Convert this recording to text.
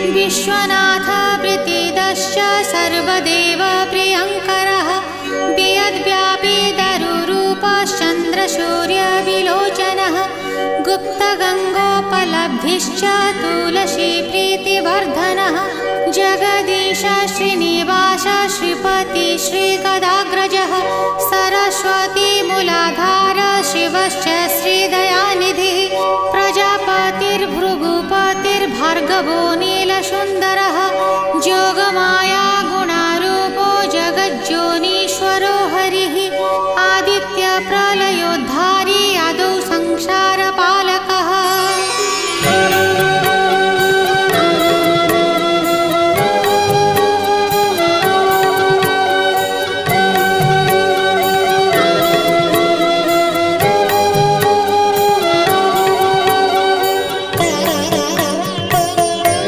विश्वनाथ प्रीतिदश्च सर्वदेव प्रियङ्करः वियद्व्यापी दरुरूपश्चन्द्रसूर्यविलोचनः गुप्तगङ्गोपलब्धिश्च तुलसीप्रीतिवर्धनः जगदीश श्रीनिवास श्रीपति श्रीगदाग्रजः सरस्वतीमूलाधार शिवश्च श्रीदयानिधिः प्रजापतिर्भृगुपतिर्भार्गवो नीलसुन्दरः जोगमाया